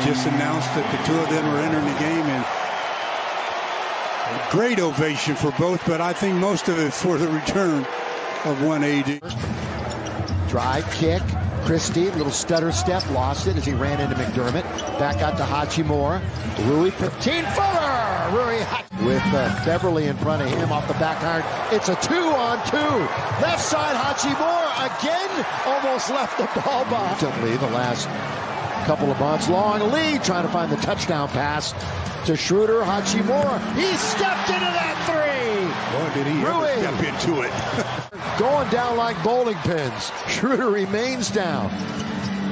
just announced that the two of them are entering the game, and a great ovation for both, but I think most of it for the return of 180. Drive, kick. Christie, little stutter step, lost it as he ran into McDermott. Back out to Hachimura. Rui, 15-footer! Rui with Beverly in front of him off the back iron. It's a 2-on-2. Left side, Hachimura again almost left the ball behind. The last couple of months, long lead trying to find the touchdown pass to Schroeder. Hachimura, he stepped into that three. Boy, did he ever step into it. Going down like bowling pins. Schroeder remains down.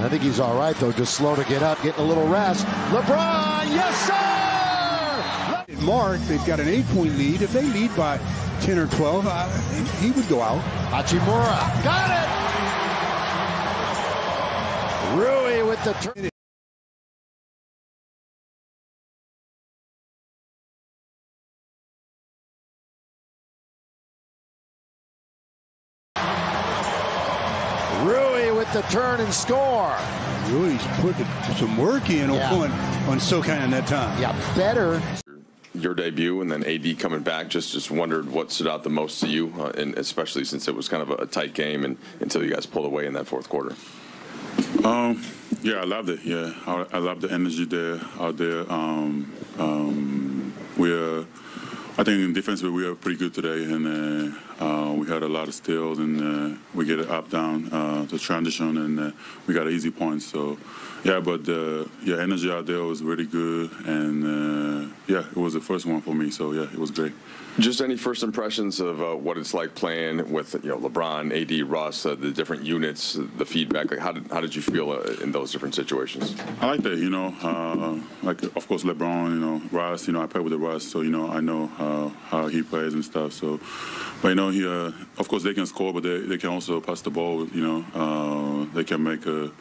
I think he's all right, though. Just slow to get up, getting a little rest. LeBron, yes, sir! Mark, they've got an 8-point lead. If they lead by 10 or 12, he would go out. Hachimura, got it! Rui with the turn. Rui with the turn and score. Rui's put some work in on Sochan that time. Yeah, better. Your debut and then AD coming back, just wondered what stood out the most to you, and especially since it was kind of a tight game and until you guys pulled away in that fourth quarter. Yeah, I loved it. Yeah, I love the energy there out there. I think in defense we are pretty good today, and we had a lot of steals, and we get it up down the transition, and we got easy points. So yeah, but energy out there was really good, and yeah, it was the first one for me. So yeah, it was great. Just any first impressions of what it's like playing with LeBron, AD, Russ, the different units, the feedback. Like how did you feel in those different situations? I like that, like of course LeBron, Russ. I play with the Russ, so I know how he plays and stuff. So, but he, of course they can score, but they can also pass the ball. They can make the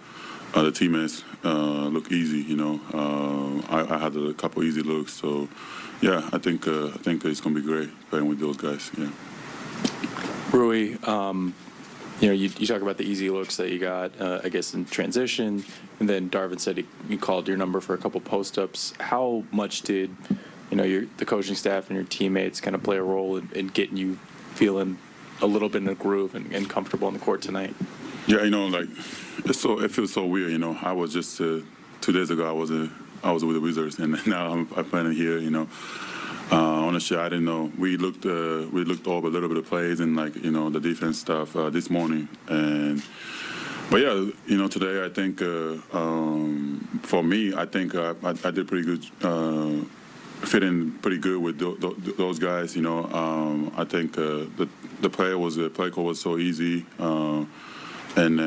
teammates look easy. I had a couple easy looks, so. Yeah, I think it's going to be great playing with those guys. Yeah. Rui, you talk about the easy looks that you got, I guess, in transition, and then Darvin said he called your number for a couple post-ups. How much did, the coaching staff and your teammates kind of play a role in getting you feeling a little bit in a groove and comfortable on the court tonight? Yeah, it feels so weird. I was just 2 days ago I was with the Wizards, and now I'm playing here. Honestly, I didn't know. We looked over a little bit of plays and the defense stuff this morning, but yeah, today I think for me, I think I did pretty good, fit in pretty good with those guys. I think the play call was so easy, and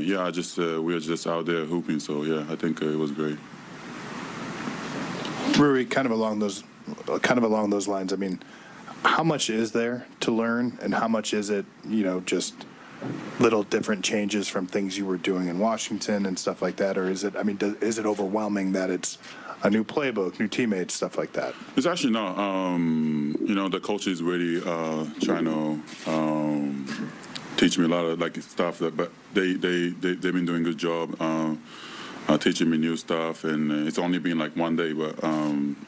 yeah, we were just out there hooping. So yeah, I think it was great. Rui, kind of along those lines. I mean, how much is there to learn, and how much is it, just little different changes from things you were doing in Washington and stuff like that, or is it? I mean, is it overwhelming that it's a new playbook, new teammates, stuff like that? It's actually not. The coach is really trying to teach me a lot of stuff but they've been doing a good job. Teaching me new stuff, and it's only been 1 day, but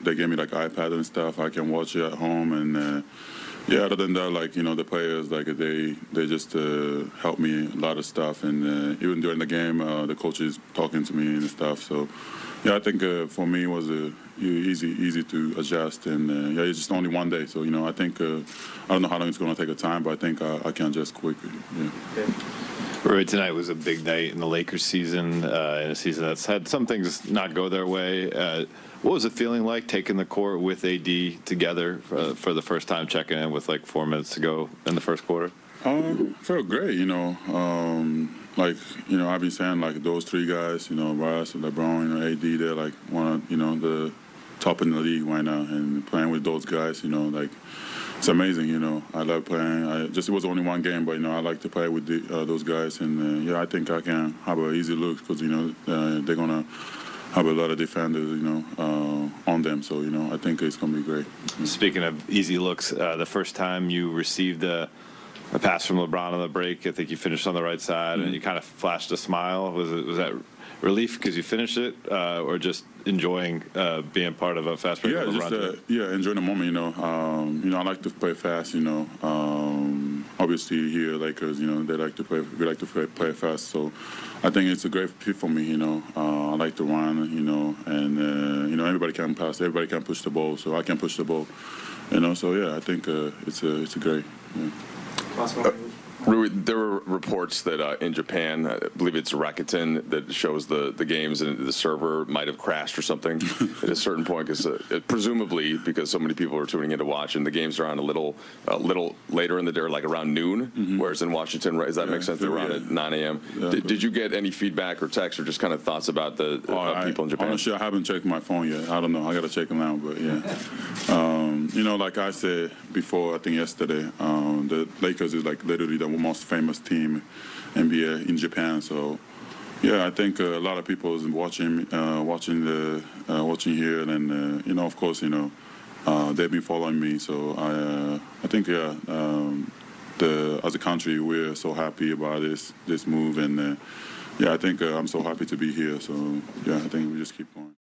they gave me iPad and stuff. I can watch it at home, and yeah. Other than that, the players, they just help me a lot of stuff, and even during the game, the coach is talking to me and stuff. So yeah, I think for me it was easy to adjust, and yeah, it's just only 1 day. So I think I don't know how long it's going to take a time, but I think I can adjust quickly. Yeah. Rui, tonight was a big night in the Lakers season, in a season that's had some things not go their way. What was it feeling like taking the court with AD together for the first time, checking in with 4 minutes to go in the first quarter? Felt great, I've been saying those three guys, Russ, LeBron, AD, they're one of the top in the league right now, and playing with those guys, it's amazing, I love playing. It was only one game, but I like to play with those guys, and yeah, I think I can have an easy look because they're gonna have a lot of defenders, on them. So I think it's gonna be great. Speaking of easy looks, the first time you received a a pass from LeBron on the break. I think you finished on the right side, and you kind of flashed a smile. Was that relief because you finished it, or just enjoying being part of a fast break? Yeah, just enjoying the moment. I like to play fast. Obviously here Lakers, they like to play. We like to play fast. So I think it's a great fit for me. I like to run. And everybody can pass. Everybody can push the ball. So I can push the ball. So yeah, I think it's a great. Yeah. Rui, there were reports that in Japan, I believe it's Rakuten that shows the games, and the server might have crashed or something at a certain point, because presumably because so many people are tuning in to watch, and the games are on a little later in the day, like around noon, whereas in Washington, right, does that make sense? They're around at 9 a.m. Yeah, did you get any feedback or text or just kind of thoughts about the people in Japan? Honestly, I haven't checked my phone yet. I don't know. I got to check them out, but yeah. Like I said before, I think yesterday, the Lakers is like literally the most famous team NBA in Japan. So yeah, I think a lot of people is watching here, and of course, they've been following me. So I think as a country, we're so happy about this move, and I think I'm so happy to be here. So yeah, I think we just keep going.